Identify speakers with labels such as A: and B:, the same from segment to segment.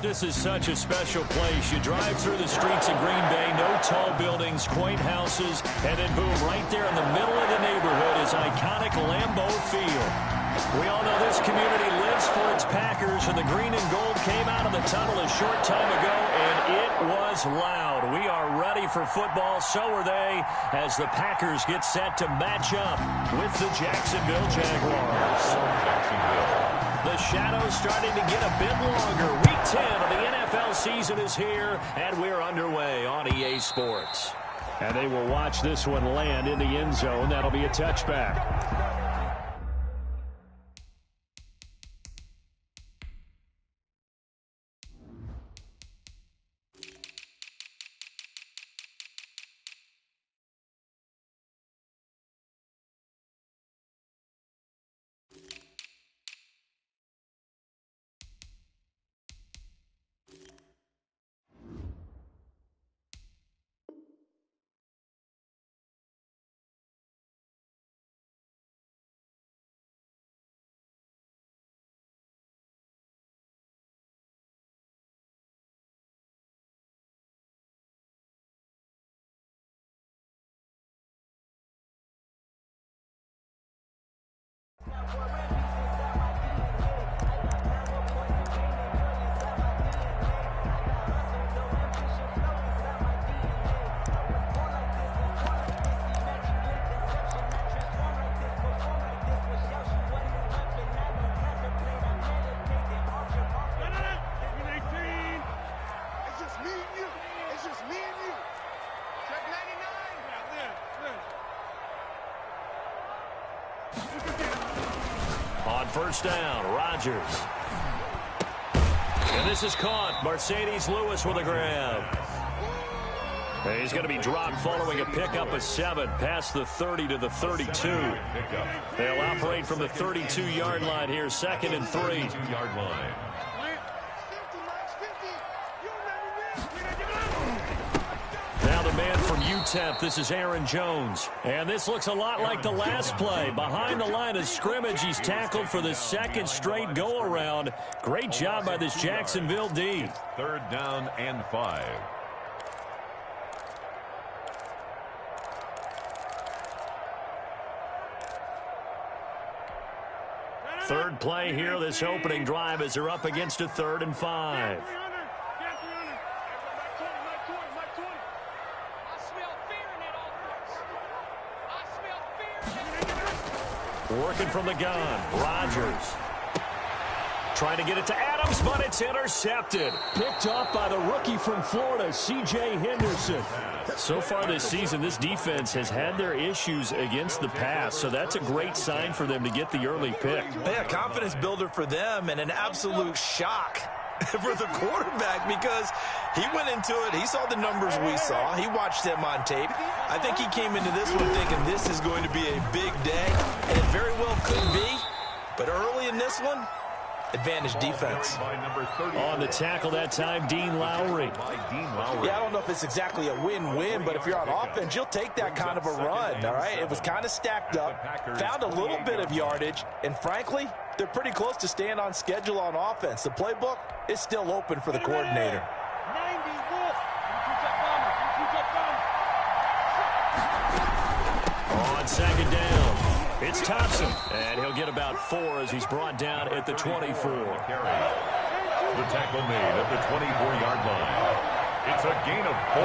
A: This is such a special place. You drive through the streets of Green Bay, no tall buildings, quaint houses, and then boom, right there in the middle of the neighborhood is iconic Lambeau Field. We all know this community lives for its Packers, and the green and gold came out of the tunnel a short time ago, and it was loud. We are ready for football, so are they, as the Packers get set to match up with the Jacksonville Jaguars. The shadow's starting to get a bit longer. Week 10 of the NFL season is here, and we're underway on EA Sports. And they will watch this one land in the end zone. That'll be a touchback. On first down, Rodgers. And this is caught. Mercedes Lewis with a grab. And he's going to be dropped following a pickup of 7 past the 30 to the 32. They'll operate from the 32-yard line here, 2nd and 3.
B: 32-yard line.
A: Now the man from UTEP, this is Aaron Jones. And this looks a lot like the last play. Behind the line of scrimmage, he's tackled for the second straight go-around. Great job by this Jacksonville D.
B: 3rd down and 5.
A: Third play here, this opening drive as they're up against a 3rd and 5. Working from the gun, Rodgers. Trying to get it to Adams, but it's intercepted. Picked off by the rookie from Florida, C.J. Henderson. So far this season, this defense has had their issues against the pass, so that's a great sign for them to get the early pick.
C: Yeah, confidence builder for them and an absolute shock for the quarterback because he went into it. He saw the numbers we saw. He watched them on tape. I think he came into this one thinking this is going to be a big day, and it very well could be. But early in this one, advantage defense.
A: On the tackle that time, Dean Lowry.
C: Yeah, I don't know if it's exactly a win-win, but if you're on offense, you'll take that kind of a run, all right? It was kind of stacked up, found a little bit of yardage, and frankly, they're pretty close to staying on schedule on offense. The playbook is still open for the coordinator.
A: On 2nd down, it's Thompson, and he'll get about 4 as he's brought down at the 24.
B: The tackle made at the 24-yard line. It's a gain of 4,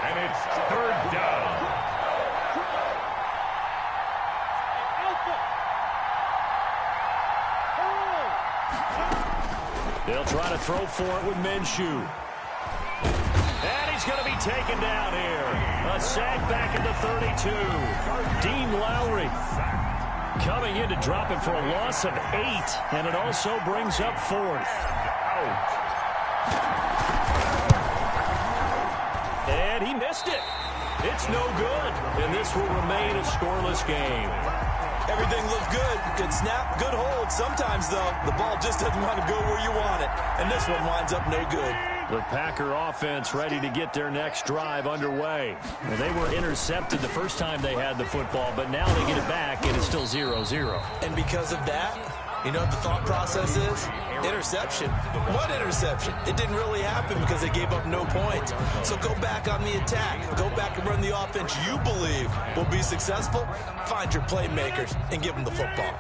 B: and it's 3rd down.
A: They'll try to throw for it with Minshew. And he's going to be taken down here. A sack back at the 32. Dean Lowry coming in to drop it for a loss of 8, and it also brings up 4th. And he missed it. It's no good, and this will remain a scoreless game.
C: Everything looked good. Good snap, good hold. Sometimes, though, the ball just doesn't want to go where you want it, and this one winds up no good.
A: The Packer offense ready to get their next drive underway. And they were intercepted the first time they had the football, but now they get it back, and it's still 0-0.
C: And because of that, You know what the thought process is? Interception. What interception? It didn't really happen because they gave up no points. So go back on the attack. Go back and run the offense you believe will be successful. Find your playmakers and give them the football.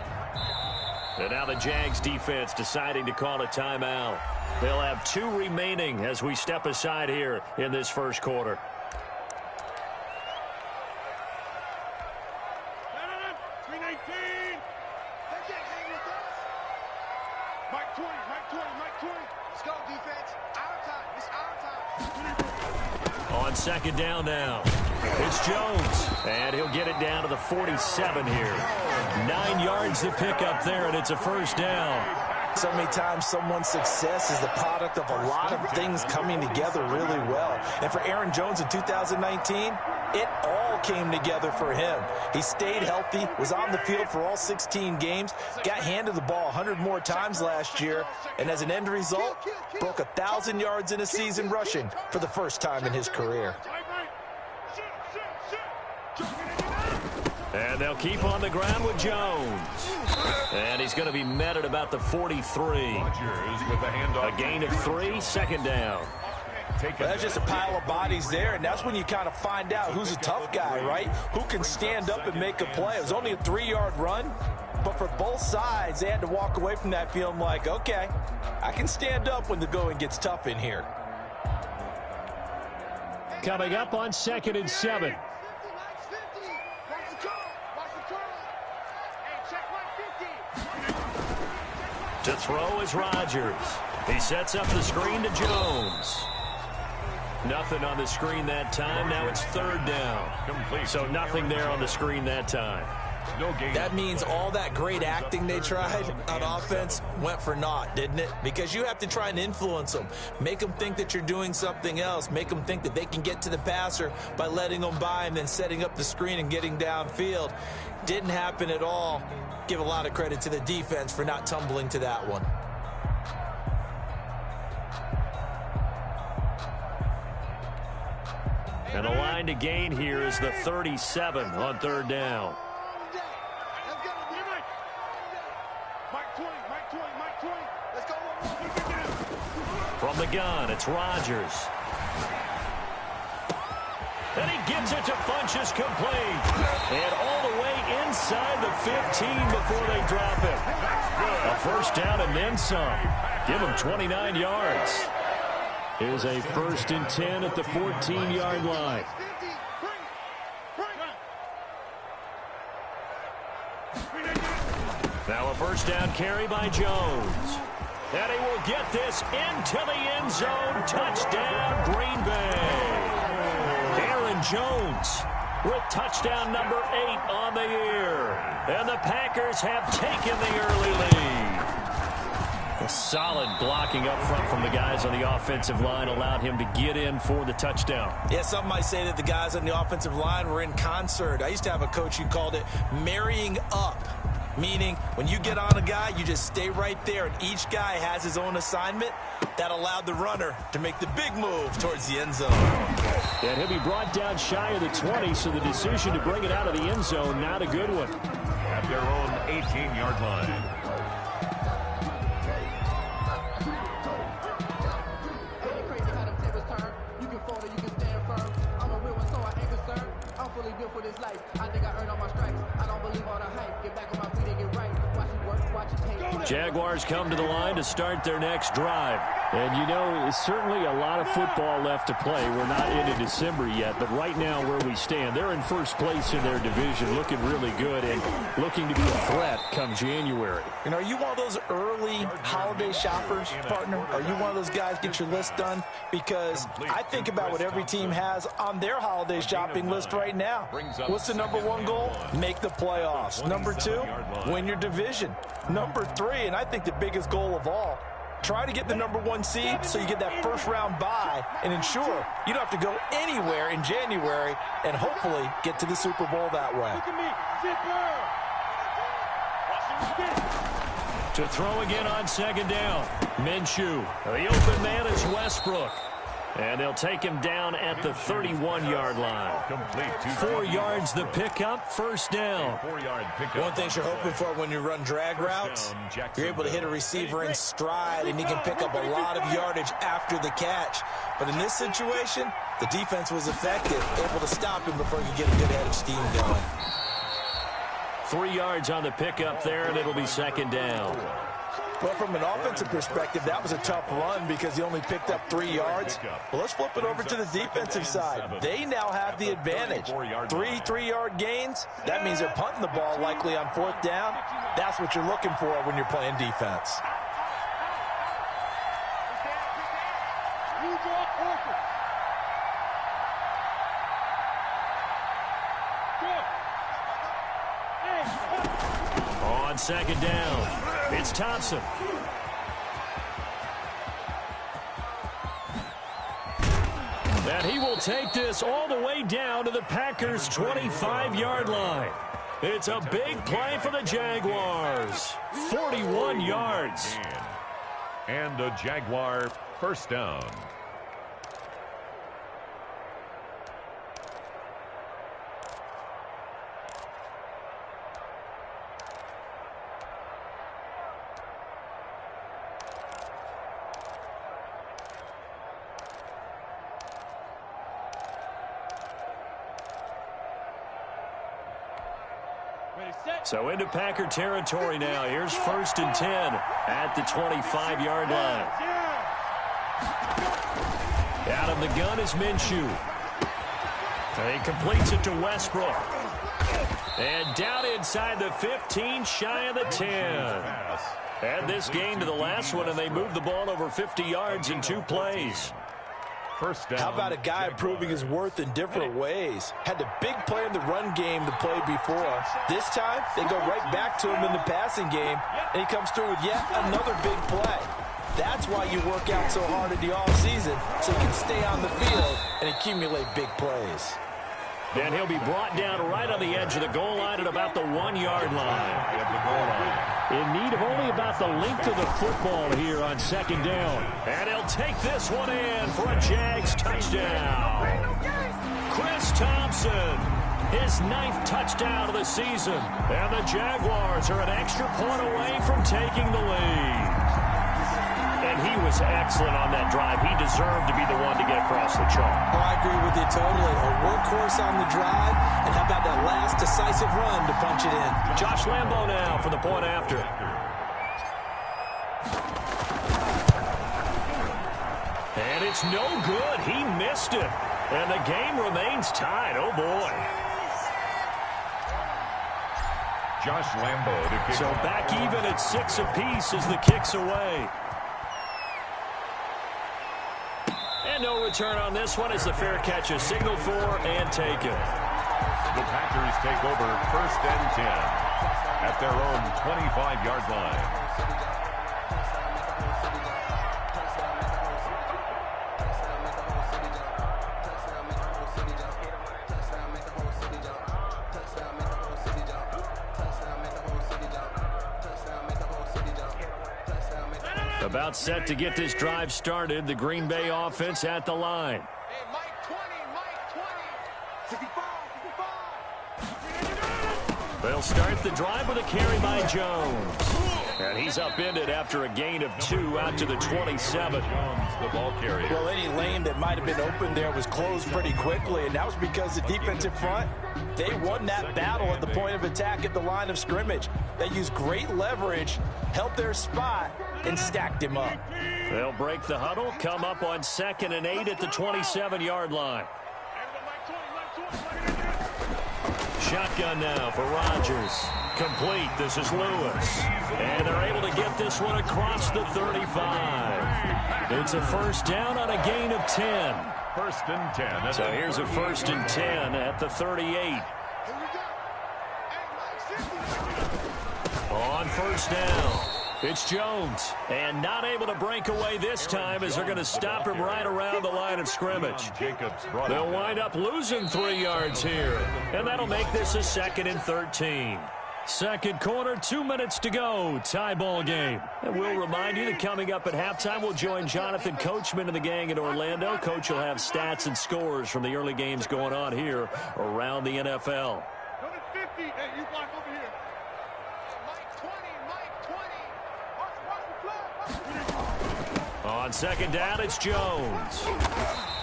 A: And now the Jags defense deciding to call a timeout. They'll have 2 remaining as we step aside here in this first quarter. On second down now, it's Jones, and he'll get it down to the 47 here. 9 yards to pick up there, and it's a first down.
C: So many times someone's success is the product of a lot of things coming together really well. And for Aaron Jones in 2019, it all came together for him. He stayed healthy, was on the field for all 16 games, got handed the ball 100 more times last year, and as an end result, broke 1,000 yards in a season rushing for the first time in his career.
A: And they'll keep on the ground with Jones. And he's going to be met at about the 43. A gain of 3, second down.
C: Well, that's just a pile of bodies there, and that's when you kind of find out who's a tough guy, right? Who can stand up and make a play. It was only a 3-yard run, but for both sides, they had to walk away from that feeling like, okay, I can stand up when the going gets tough in here.
A: Coming up on 2nd and 7. To throw is Rodgers. He sets up the screen to Jones. Nothing on the screen that time. Now it's 3rd down. So nothing there on the screen that time.
C: That means all that great acting they tried on offense went for naught, didn't it? Because you have to try and influence them. Make them think that you're doing something else. Make them think that they can get to the passer by letting them by and then setting up the screen and getting downfield. Didn't happen at all. Give a lot of credit to the defense for not tumbling to that one.
A: And the line to gain here is the 37 on 3rd down. From the gun, it's Rodgers. And he gets it to Funchess complete. And all the way inside the 15 before they drop it. A first down and then some. Give him 29 yards. Here's a 1st and 10 at the 14-yard line. Now a first down carry by Jones. And he will get this into the end zone. Touchdown, Green Bay. Aaron Jones with touchdown number 8 on the year. And the Packers have taken the early lead. A solid blocking up front from the guys on the offensive line allowed him to get in for the touchdown.
C: Yeah, some might say that the guys on the offensive line were in concert. I used to have a coach who called it marrying up, meaning when you get on a guy, you just stay right there, and each guy has his own assignment. That allowed the runner to make the big move towards the end zone.
A: And he'll be brought down shy of the 20, so the decision to bring it out of the end zone, not a good one.
B: At their own 18-yard line.
D: For this life, I think I earned all my stripes. I don't believe all the hype. Get back on my feet and get right. Watch it work, watch it pay.
A: Jaguars come to the line to start their next drive. And, you know, it's certainly a lot of football left to play. We're not into December yet, but right now where we stand, they're in first place in their division, looking really good and looking to be a threat come January.
C: You know, are you one of those early holiday shoppers, partner? Are you one of those guys get your list done? Because I think about what every team has on their holiday shopping list right now. What's the number 1 goal? Make the playoffs. Number 2, win your division. Number 3, and I think the biggest goal of all, try to get the number 1 seed so you get that first round bye and ensure you don't have to go anywhere in January and hopefully get to the Super Bowl that way.
A: To throw again on 2nd down. Minshew. The open man is Westbrook. And they'll take him down at the 31-yard line. 4 yards the pickup, first down.
C: One thing you're hoping for when you run drag routes, you're able to hit a receiver in stride, and he can pick up a lot of yardage after the catch. But in this situation, the defense was effective, able to stop him before he could get a good head of steam going.
A: 3 yards on the pickup there, and it'll be second down.
C: Well, from an offensive perspective, that was a tough run because he only picked up 3 yards. Well, let's flip it over to the defensive side. They now have the advantage. 3-3-yard gains. That means they're punting the ball likely on 4th down. That's what you're looking for when you're playing defense.
A: On second down, it's Thompson. And he will take this all the way down to the Packers' 25-yard line. It's a big play for the Jaguars. 41 yards.
B: And a Jaguar first down.
A: So into Packer territory now. Here's 1st and 10 at the 25-yard line. Out of the gun is Minshew. He completes it to Westbrook. And down inside the 15, shy of the 10. Add this game to the last one, and they moved the ball over 50 yards in 2 plays.
B: First down.
C: How about a guy proving his worth in different ways? Had the big play in the run game to play before. This time, they go right back to him in the passing game, and he comes through with yet another big play. That's why you work out so hard in the offseason, so you can stay on the field and accumulate big plays.
A: And he'll be brought down right on the edge of the goal line at about the 1-yard line. In need of only about the length of the football here on second down. And he'll take this one in for a Jags touchdown. Chris Thompson, his 9th touchdown of the season. And the Jaguars are an extra point away from taking the lead. And he was excellent on that drive. He deserved to be the one to get across the chalk.
C: Oh, I agree with you totally. A workhorse on the drive, and how about that last decisive run to punch it in?
A: Josh Lambo now for the point after. And it's no good. He missed it. And the game remains tied. Oh, boy.
B: Josh Lambo to kick.
A: So back even at 6 apiece as the kick's away. And no return on this one as the fair catch is signaled for and taken.
B: The Packers take over 1st and 10 at their own 25-yard line.
A: About set to get this drive started. The Green Bay offense at the line.
E: Hey, Mike 20, Mike 20. 55.
A: They'll start the drive with a carry by Jones. And he's upended after a gain of 2 out to the 27.
B: Jones, the ball carrier.
C: Well, any lane that might have been open there was closed pretty quickly, and that was because the defensive front, they won that battle at the point of attack at the line of scrimmage. They used great leverage, held their spot, and stacked him up.
A: They'll break the huddle, come up on 2nd and 8 at the 27-yard line. Shotgun now for Rodgers. Complete. This is Lewis. And they're able to get this one across the 35. It's a first down on a gain of 10.
B: 1st and 10.
A: So here's a 1st and 10 at the 38. On first down, it's Jones. And not able to break away this time as they're going to stop him right around the line of scrimmage. They'll wind up losing 3 yards here. And that'll make this a 2nd and 13. Second quarter, 2 minutes to go. Tie ball game. And we'll remind you that coming up at halftime, we'll join Jonathan Coachman and the gang in Orlando. Coach will have stats and scores from the early games going on here around the NFL.
E: Number 50. Hey, you block over here.
A: On second down, it's Jones.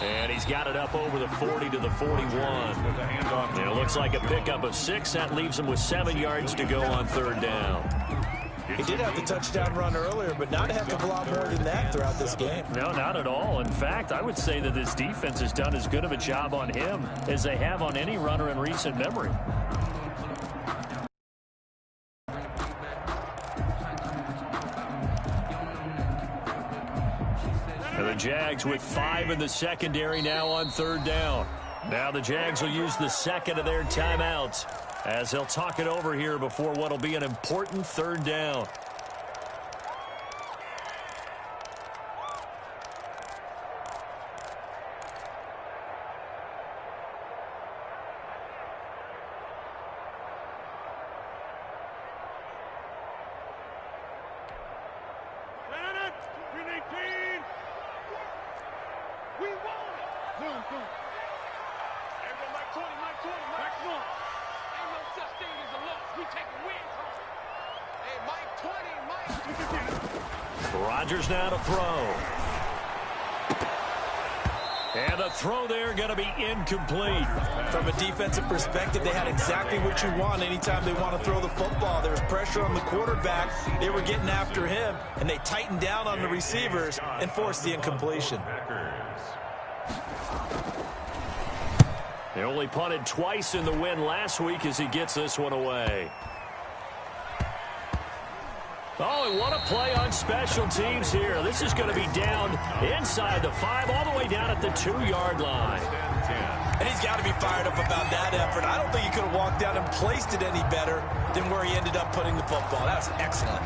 A: And he's got it up over the 40 to the 41. And it looks like a pickup of 6. That leaves him with 7 yards to go on third down.
C: He did have the touchdown run earlier, but not a heck of a lot more than that throughout this game.
A: No, not at all. In fact, I would say that this defense has done as good of a job on him as they have on any runner in recent memory. The Jags with 5 in the secondary now on third down. Now the Jags will use the second of their timeouts as they'll talk it over here before what will be an important third down. Rodgers now to throw. And the throw there going to be incomplete.
C: From a defensive perspective, they had exactly what you want anytime they want to throw the football. There was pressure on the quarterback. They were getting after him, and they tightened down on the receivers and forced the incompletion.
A: They only punted twice in the win last week as he gets this one away. Oh, and what a play on special teams here. This is going to be down inside the 5, all the way down at the 2-yard line.
C: And he's got to be fired up about that effort. I don't think he could have walked down and placed it any better than where he ended up putting the football. That was excellent.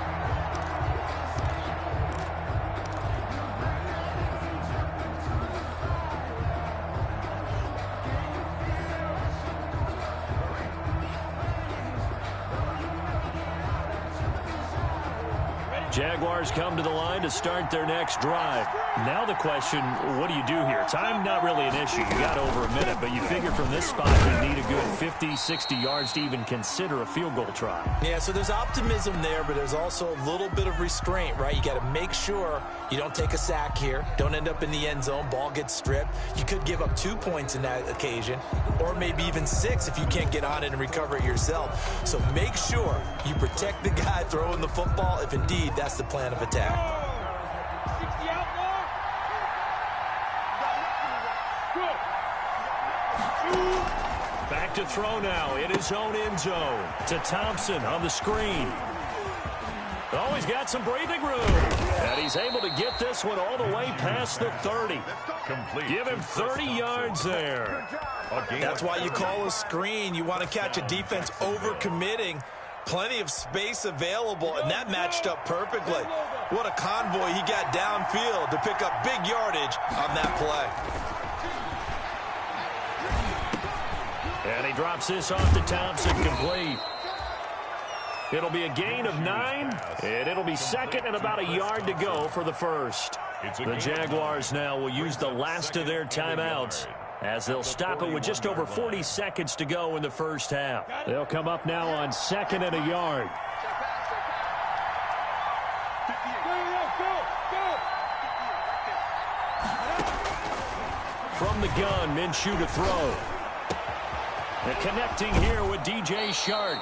A: Jaguars come to the line to start their next drive. Now the question, what do you do here? Time not really an issue. You got over a minute, but you figure from this spot you need a good 50, 60 yards to even consider a field goal try.
C: Yeah, so there's optimism there, but there's also a little bit of restraint, right? You got to make sure you don't take a sack here. Don't end up in the end zone. Ball gets stripped. You could give up 2 points in that occasion, or maybe even 6 if you can't get on it and recover it yourself. So make sure you protect the guy throwing the football if indeed that's the plan of attack.
A: Back to throw now in his own end zone to Thompson on the screen. Oh, he's got some breathing room. And he's able to get this one all the way past the 30.
B: Complete.
A: Give him 30 yards there.
C: That's why you call a screen. You want to catch a defense over-committing. Plenty of space available, and that matched up perfectly. What a convoy he got downfield to pick up big yardage on that play.
A: And he drops this off to Thompson, complete. It'll be a gain of 9, and it'll be second and about a yard to go for the first. The Jaguars now will use the last of their timeouts as they'll stop it with just over 40 seconds to go in the first half. They'll come up now on second and a yard. From the gun, Minshew to throw. And connecting here with DJ Shark.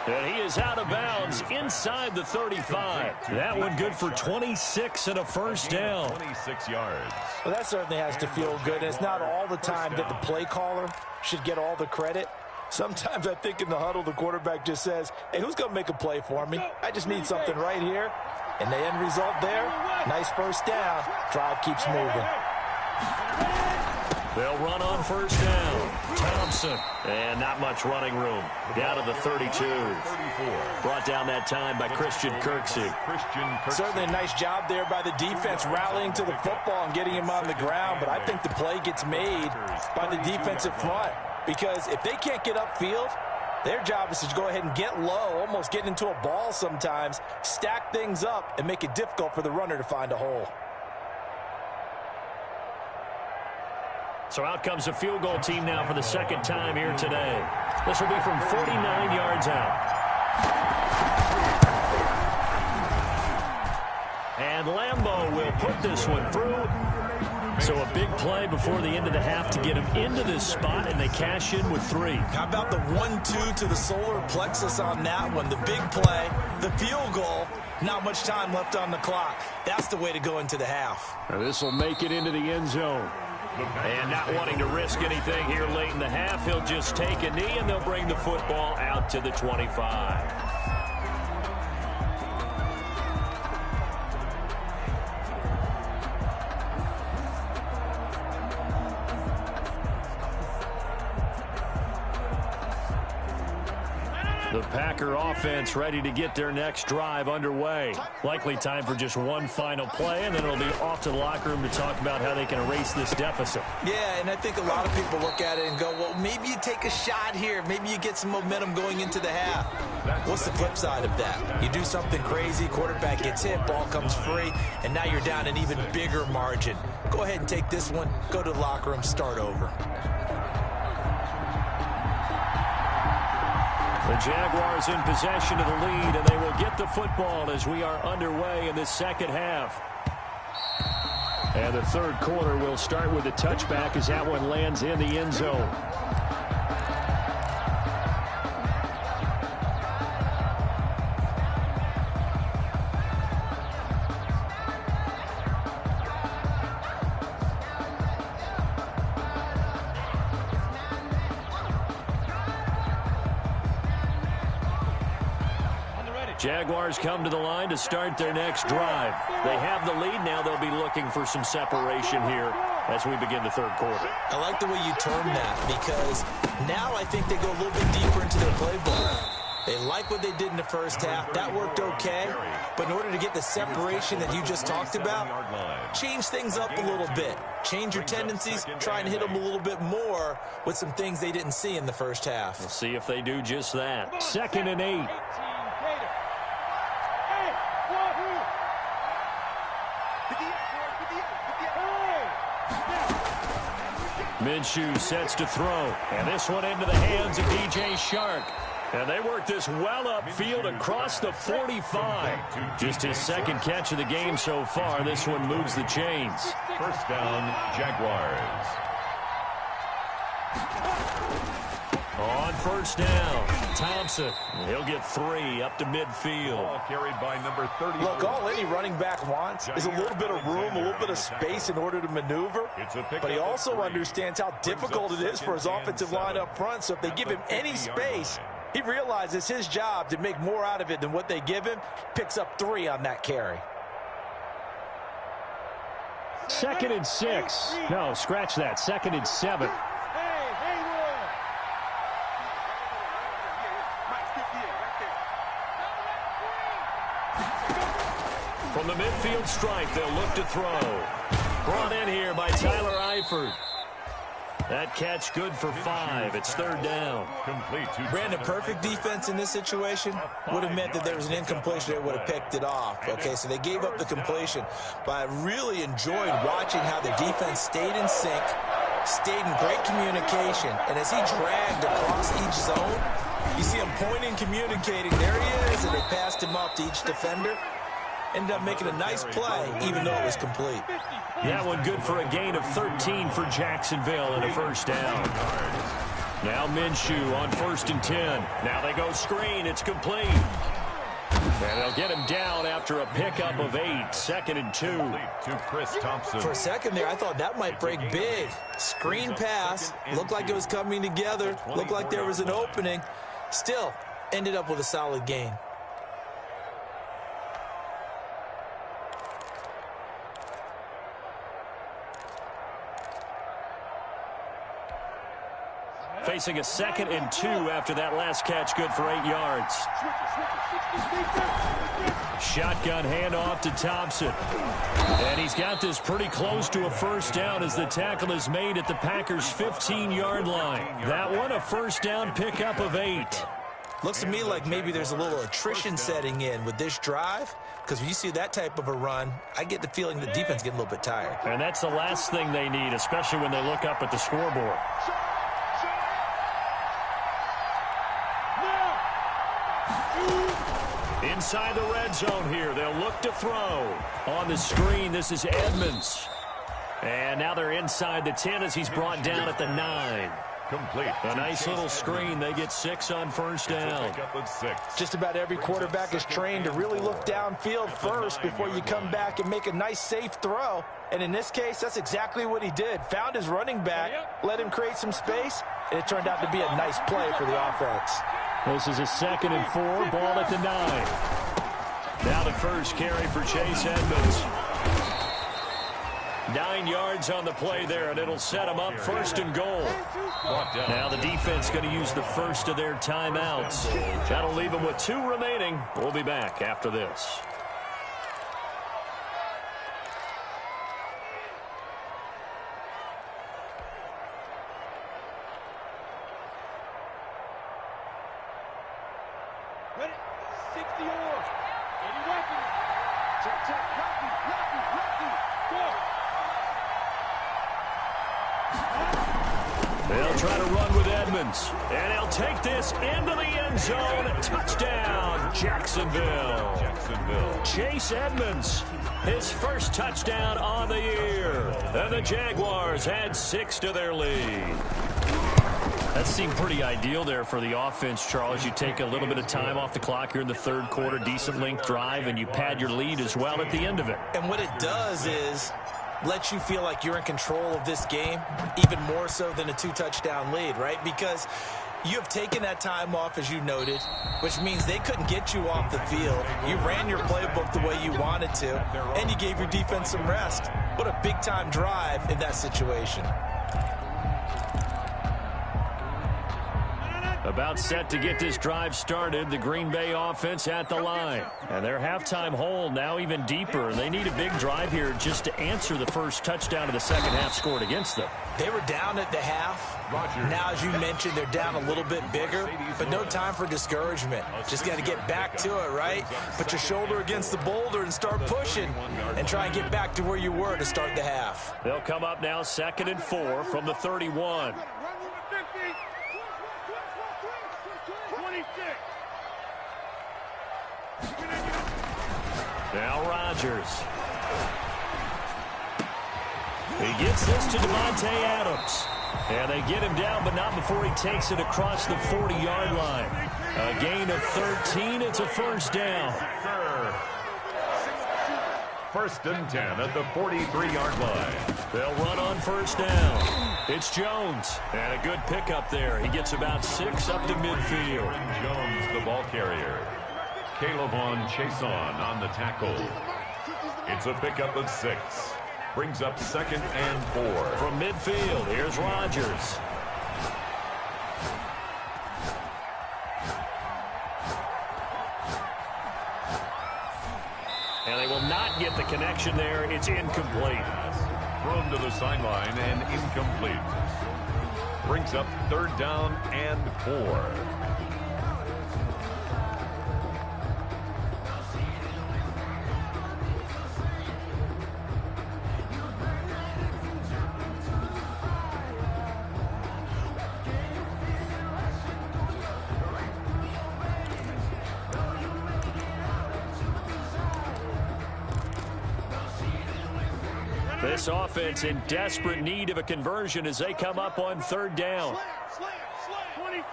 A: And he is out of bounds inside the 35. That one good for 26 and a first down.
B: 26 yards.
C: Well, that certainly has to feel good. And it's not all the time that the play caller should get all the credit. Sometimes I think in the huddle, the quarterback just says, hey, who's going to make a play for me? I just need something right here. And the end result there, nice first down. Drive keeps moving.
A: They'll run on first down. Thompson. And not much running room. Down to the 32.
B: 34.
A: Brought down that time by Christian Kirksey.
C: Certainly a nice job there by the defense rallying to the football and getting him on the ground. But I think the play gets made by the defensive front. Because if they can't get upfield, Their job is to go ahead and get low, almost get into a ball sometimes, stack things up, and make it difficult for the runner to find a hole.
A: So out comes the field goal team now for the second time here today. This will be from 49 yards out. And Lambeau will put this one through. So a big play before the end of the half to get him into this spot, and they cash in with 3.
C: How about the 1-2 to the solar plexus on that one? The big play, the field goal, not much time left on the clock. That's the way to go into the half.
A: This will make it into the end zone. And not wanting to risk anything here late in the half, he'll just take a knee, and they'll bring the football out to the 25. The Packer offense ready to get their next drive underway. Likely time for just one final play, and then it'll be off to the locker room to talk about how they can erase this deficit.
C: Yeah, and I think a lot of people look at it and go, well, maybe you take a shot here. Maybe you get some momentum going into the half. What's the flip side of that? You do something crazy, quarterback gets hit, ball comes free, and now you're down an even bigger margin. Go ahead and take this one, go to the locker room, start over.
A: The Jaguars in possession of the lead, and they will get the football as we are underway in this second half. And the third quarter will start with a touchback as that one lands in the end zone. Jaguars come to the line to start their next drive. They have the lead. Now they'll be looking for some separation here as we begin the third quarter.
C: I like the way you term that, because now I think they go a little bit deeper into their playbook. They like what they did in the first half. That worked okay. But in order to get the separation that you just talked about, change things up a little bit. Change your tendencies. Try and hit them a little bit more with some things they didn't see in the first half.
A: We'll see if they do just that. 2nd and 8. Minshew sets to throw, and this one into the hands of DJ Shark. And they work this well upfield across the 45. Just his second catch of the game so far. This one moves the chains.
B: First down, Jaguars.
A: On first down, Thompson. He'll get 3 up to midfield.
B: Ball carried by number 30.
C: Look, all any running back wants is a little bit of room, a little bit of space in order to maneuver. But he also understands how difficult it is for his offensive line up front. So if they give him any space, he realizes his job to make more out of it than what they give him. Picks up 3 on that carry.
A: 2nd and 6. No, scratch that. 2nd and 7. From the midfield stripe, they'll look to throw. Brought in here by Tyler Eifert. That catch good for 5. It's 3rd down.
B: Complete to
C: Brandon, perfect defense in this situation would have meant that there was an incompletion that would have picked it off. Okay, so they gave up the completion. But I really enjoyed watching how the defense stayed in sync, stayed in great communication. And as he dragged across each zone, you see him pointing, communicating. There he is, and they passed him off to each defender. Ended up making a nice play, even though it was complete.
A: That one good for a gain of 13 for Jacksonville and a first down. Now Minshew on 1st and 10. Now they go screen. It's complete. And they'll get him down after a pickup of 8. 2nd and 2.
B: To Chris Thompson.
C: For a second there, I thought that might break big. Screen pass. Looked like it was coming together. Looked like there was an opening. Still, ended up with a solid gain.
A: Facing a 2nd and 2 after that last catch, good for 8 yards. Shotgun handoff to Thompson. And he's got this pretty close to a first down as the tackle is made at the Packers' 15-yard line. That one, a first down pickup of 8.
C: Looks to me like maybe there's a little attrition setting in with this drive, because when you see that type of a run, I get the feeling the defense getting a little bit tired.
A: And that's the last thing they need, especially when they look up at the scoreboard. Inside the red zone here, they'll look to throw. On the screen, this is Edmonds. And now they're inside the 10 as he's brought down at the 9.
B: Complete.
A: A nice little screen. They get 6 on first down.
C: Just about every quarterback is trained to really look downfield first before you come back and make a nice, safe throw. And in this case, that's exactly what he did. Found his running back, let him create some space, and it turned out to be a nice play for the offense.
A: This is a 2nd and 4, ball at the 9. Now the first carry for Chase Edmonds. 9 yards on the play there, and it'll set them up 1st and goal. Now the defense going to use the first of their timeouts. That'll leave them with 2 remaining. We'll be back after this.
E: Ready? 60 or. Eddie Rocky. Check, check. Rocky. Go.
A: They'll try to run with Edmonds. And he'll take this into the end zone. Touchdown, Jacksonville. Chase Edmonds, his first touchdown on the year. And the Jaguars add 6 to their lead. That seemed pretty ideal there for the offense, Charles. You take a little bit of time off the clock here in the 3rd quarter, decent length drive, and you pad your lead as well at the end of it.
C: And what it does is let you feel like you're in control of this game, even more so than a 2-touchdown lead, right? Because you have taken that time off, as you noted, which means they couldn't get you off the field. You ran your playbook the way you wanted to, and you gave your defense some rest. What a big-time drive in that situation.
A: About set to get this drive started, the Green Bay offense at the line. And their halftime hole now even deeper. They need a big drive here just to answer the first touchdown of the second half scored against them.
C: They were down at the half. Now, as you mentioned, they're down a little bit bigger, but no time for discouragement. Just got to get back to it, right? Put your shoulder against the boulder and start pushing and try and get back to where you were to start the half.
A: They'll come up now 2nd and 4 from the 31. Now Rodgers. He gets this to Devontae Adams. And they get him down, but not before he takes it across the 40-yard line. A gain of 13. It's a first down.
B: 1st and 10 at the 43-yard line.
A: They'll run on first down. It's Jones. And a good pickup there. He gets about 6 up to midfield.
B: Jones, the ball carrier. Calebon Chason on the tackle. It's a pickup of 6. Brings up 2nd and 4.
A: From midfield, here's Rodgers. And they will not get the connection there. It's incomplete.
B: Thrown to the sideline and incomplete. Brings up 3rd down and 4.
A: This offense in desperate need of a conversion as they come up on 3rd down.
E: Slam, 26.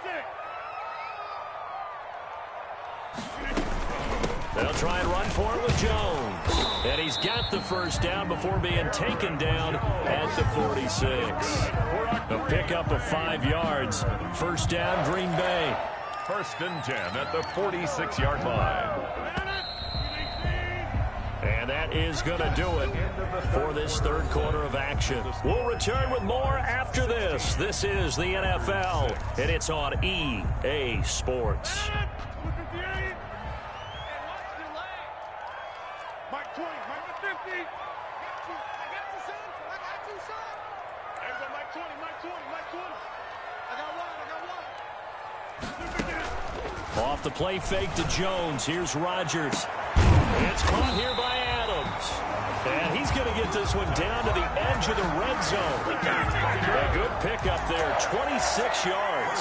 A: They'll try and run for it with Jones. And he's got the first down before being taken down at the 46. A pickup of 5 yards. First down, Green Bay.
B: 1st and 10 at the 46-yard line.
A: And that that is going to do it for this third quarter of action. We'll return with more after this. This is the NFL, and it's on EA Sports.
E: Mike 20, Mike 50. I got you, son. I got you, son. There you go, Mike 20, Mike 20, Mike 20. I got one.
A: Off the play fake to Jones. Here's Rodgers. It's caught here by Adams. And he's going to get this one down to the edge of the red zone. A good pickup there, 26 yards.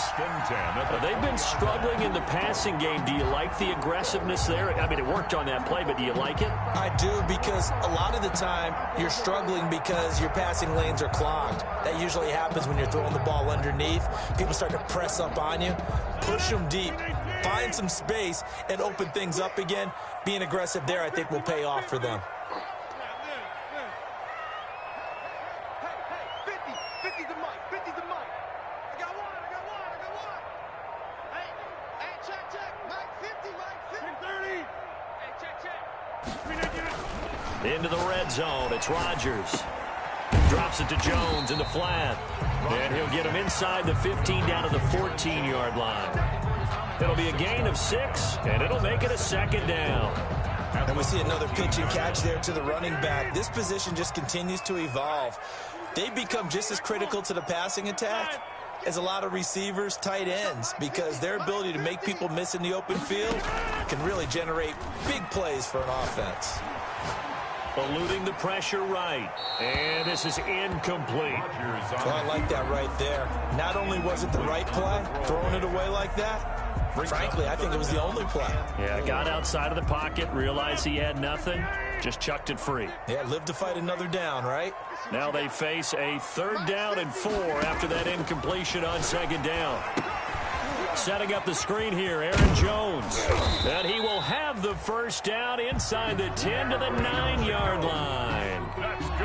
A: They've been struggling in the passing game. Do you like the aggressiveness there? I mean, it worked on that play, but do you like it?
C: I do, because a lot of the time you're struggling because your passing lanes are clogged. That usually happens when you're throwing the ball underneath. People start to press up on you. Push them deep. Find some space and open things up again. Being aggressive there, I think, will pay off for them.
A: Into the red zone. It's Rodgers. Drops it to Jones in the flat. And he'll get him inside the 15 down to the 14-yard line. It'll be a gain of 6, and it'll make it a second down.
C: And we see another pitch and catch there to the running back. This position just continues to evolve. They become just as critical to the passing attack as a lot of receivers, tight ends, because their ability to make people miss in the open field can really generate big plays for an offense.
A: Eluding the pressure right. And this is incomplete.
C: Well, I like that right there. Not only was it the right play, throwing it away like that, frankly, I think it was the only play.
A: Yeah, got outside of the pocket, realized he had nothing, just chucked it free.
C: Yeah, live to fight another down, right?
A: Now they face a 3rd down and 4 after that incompletion on 2nd down. Setting up the screen here, Aaron Jones. And he will have the first down inside the 10 to the 9-yard line.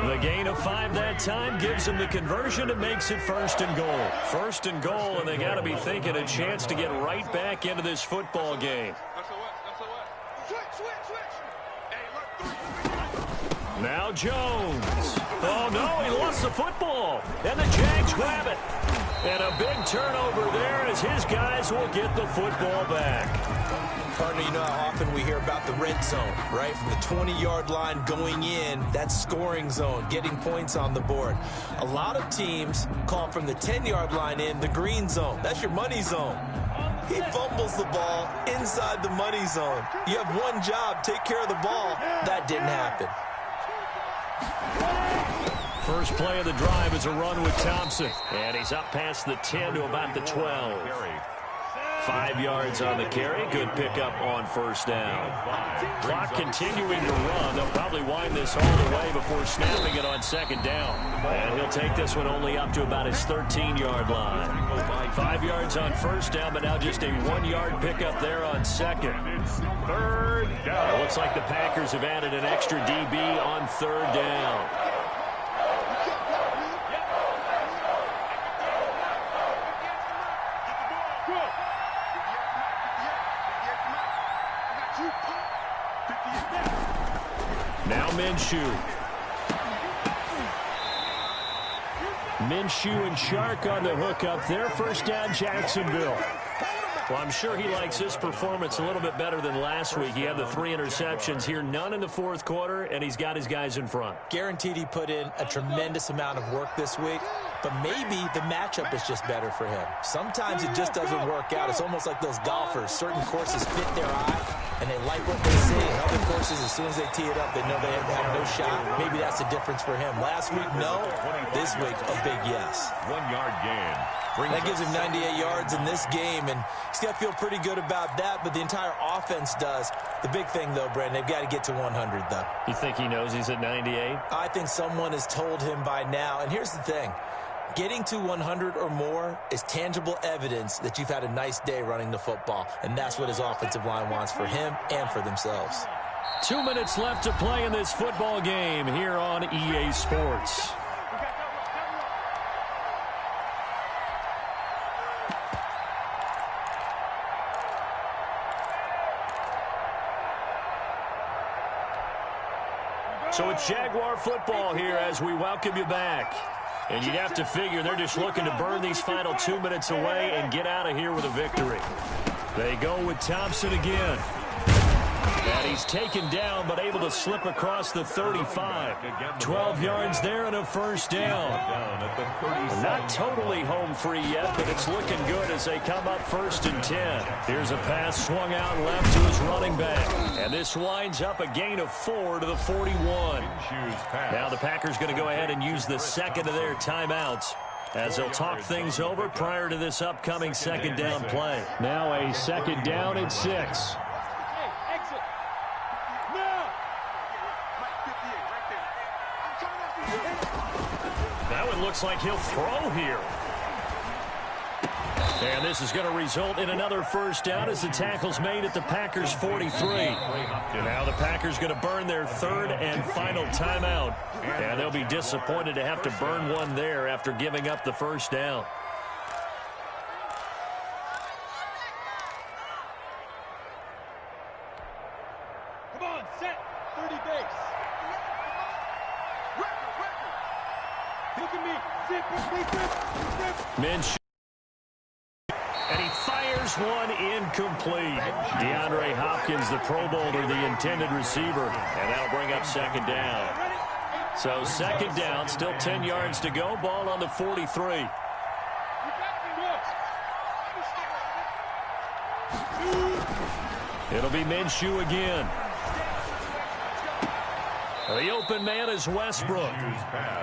A: The gain of 5 that time gives him the conversion and makes it 1st and goal. 1st and goal, and they got to be thinking a chance to get right back into this football game. Now Jones. Oh, no, he lost the football. And the Jags grab it. And a big turnover there as his guys will get the football back.
C: Partner, you know how often we hear about the red zone, right? From the 20-yard line going in, that's scoring zone, getting points on the board. A lot of teams call from the 10-yard line in the green zone. That's your money zone. He fumbles the ball inside the money zone. You have one job, take care of the ball. That didn't happen.
A: First play of the drive is a run with Thompson. And he's up past the 10 to about the 12. 5 yards on the carry. Good pickup on 1st down. Clock continuing to run. They'll probably wind this all the way before snapping it on 2nd down. And he'll take this one only up to about his 13-yard line. 5 yards on 1st down, but now just a 1-yard pickup there on 2nd. 3rd down. It looks like the Packers have added an extra DB on 3rd down. Now Minshew and Shark on the hook up there. 1st down, Jacksonville. Well, I'm sure he likes this performance a little bit better than last week. He had the 3 interceptions here, none in the 4th quarter, and he's got his guys in front.
C: Guaranteed he put in a tremendous amount of work this week, but maybe the matchup is just better for him. Sometimes it just doesn't work out. It's almost like those golfers. Certain courses fit their eye, and they like what they see. And other courses, as soon as they tee it up, they know they have no shot. Maybe that's the difference for him. Last week, no. This week, a big yes.
B: 1-yard gain.
C: That gives him 98 yards in this game, and he's got to feel pretty good about that, but the entire offense does. The big thing, though, Brandon, they've got to get to 100, though.
A: You think he knows he's at 98?
C: I think someone has told him by now, and here's the thing. Getting to 100 or more is tangible evidence that you've had a nice day running the football, and that's what his offensive line wants for him and for themselves.
A: 2 minutes left to play in this football game here on EA Sports. So it's Jaguar football here as we welcome you back. And you'd have to figure they're just looking to burn these final 2 minutes away and get out of here with a victory. They go with Thompson again. And he's taken down but able to slip across the 35. 12 yards there and a first down. Not totally home free yet, but it's looking good as they come up 1st and 10. Here's a pass swung out left to his running back. And this winds up a gain of 4 to the 41. Now the Packers going to go ahead and use the second of their timeouts as they'll talk things over prior to this upcoming second down play. Now a second down at 6. That one looks like he'll throw here. And this is going to result in another first down as the tackle's made at the Packers' 43. Now the Packers going to burn their 3rd and final timeout. And they'll be disappointed to have to burn one there after giving up the first down.
E: Come on, set. 30 base. Look at me.
A: Minshew. And he fires one incomplete. DeAndre Hopkins, the Pro Bowler, the intended receiver. And that'll bring up second down. So second down, still 10 yards to go. Ball on the 43. It'll be Minshew again. The open man is Westbrook.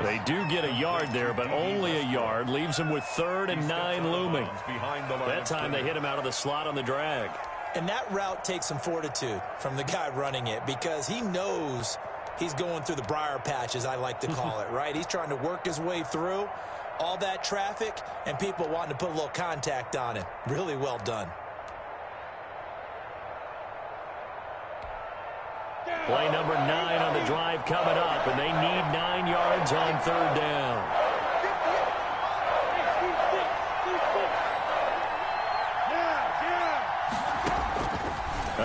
A: They do get a yard there, but only a yard. Leaves him with 3rd and 9 looming. That time they hit him out of the slot on the drag.
C: And that route takes some fortitude from the guy running it because he knows he's going through the briar patch, as I like to call it, right? He's trying to work his way through all that traffic and people wanting to put a little contact on him. Really well done.
A: Play number 9 on the drive coming up, and they need 9 yards on 3rd down.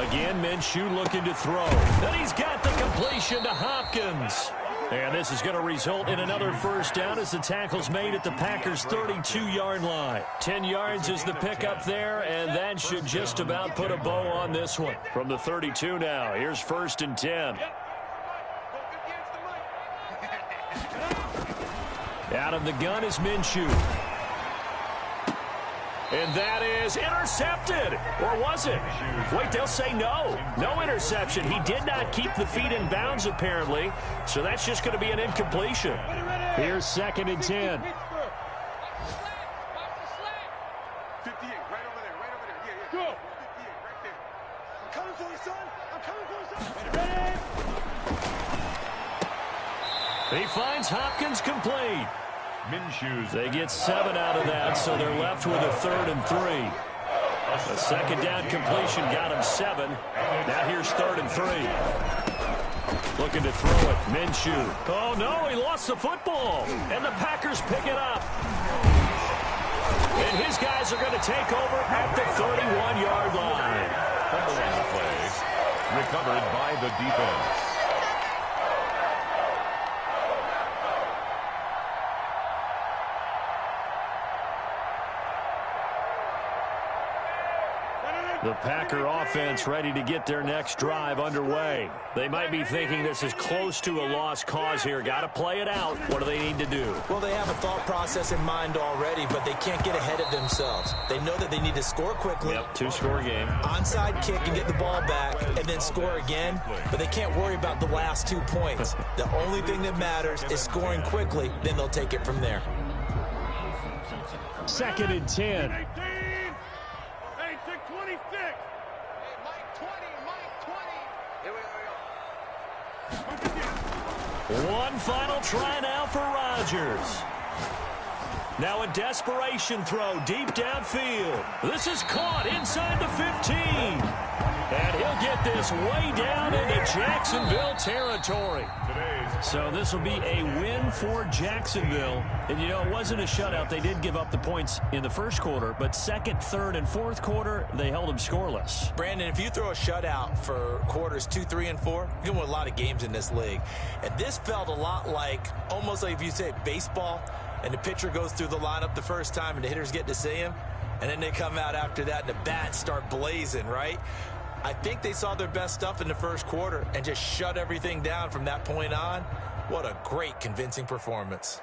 A: Again, Minshew looking to throw. And he's got the completion to Hopkins. And this is going to result in another first down as the tackle's made at the Packers' 32-yard line. 10 yards is the pickup there, and that should just about put a bow on this one. From the 32 now, here's 1st and 10. Out of the gun is Minshew. And that is intercepted. Or was it? Wait, they'll say no. No interception. He did not keep the feet in bounds, apparently. So that's just going to be an incompletion. Here's 2nd and 10.
E: 58, right over there, right over there. Yeah. Go. 58, right there. I'm coming for you, son. I'm coming for you, son. Ready?
A: He finds Hopkins complete.
B: Minshew's.
A: They get 7 out of that, so they're left with a 3rd and 3. A second down completion got him 7. Now here's 3rd and 3. Looking to throw it. Minshew. Oh, no, he lost the football. And the Packers pick it up. And his guys are going to take over at the 31-yard line.
B: Play recovered by the defense.
A: The Packer offense ready to get their next drive underway. They might be thinking this is close to a lost cause here. Got to play it out. What do they need to do?
C: Well, they have a thought process in mind already, but they can't get ahead of themselves. They know that they need to score quickly.
A: Yep, 2-score game.
C: Onside kick and get the ball back and then score again, but they can't worry about the last 2 points. The only thing that matters is scoring quickly, then they'll take it from there.
A: 2nd and 10.
E: 26. Hey, Mike 20, Mike 20. Here we go.
A: One final try now for Rodgers. Now a desperation throw deep downfield. This is caught inside the 15. And he'll get this way down into Jacksonville territory. So this will be a win for Jacksonville. And, you know, it wasn't a shutout. They did give up the points in the first quarter, but second, third, and fourth quarter, they held them scoreless.
C: Brandon, if you throw a shutout for quarters 2, 3, and 4, you can win a lot of games in this league. And this felt a lot like, almost like if you say baseball, and the pitcher goes through the lineup the first time and the hitters get to see him, and then they come out after that and the bats start blazing, right? I think they saw their best stuff in the first quarter and just shut everything down from that point on. What a great, convincing performance.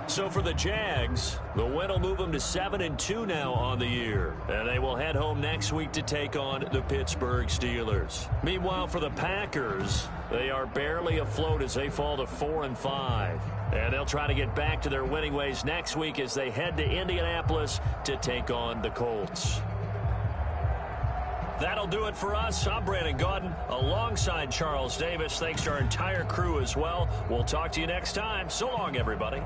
A: So for the Jags, the win will move them to 7-2 now on the year. And they will head home next week to take on the Pittsburgh Steelers. Meanwhile, for the Packers, they are barely afloat as they fall to 4-5. And they'll try to get back to their winning ways next week as they head to Indianapolis to take on the Colts. That'll do it for us. I'm Brandon Gaudin alongside Charles Davis. Thanks to our entire crew as well. We'll talk to you next time. So long, everybody.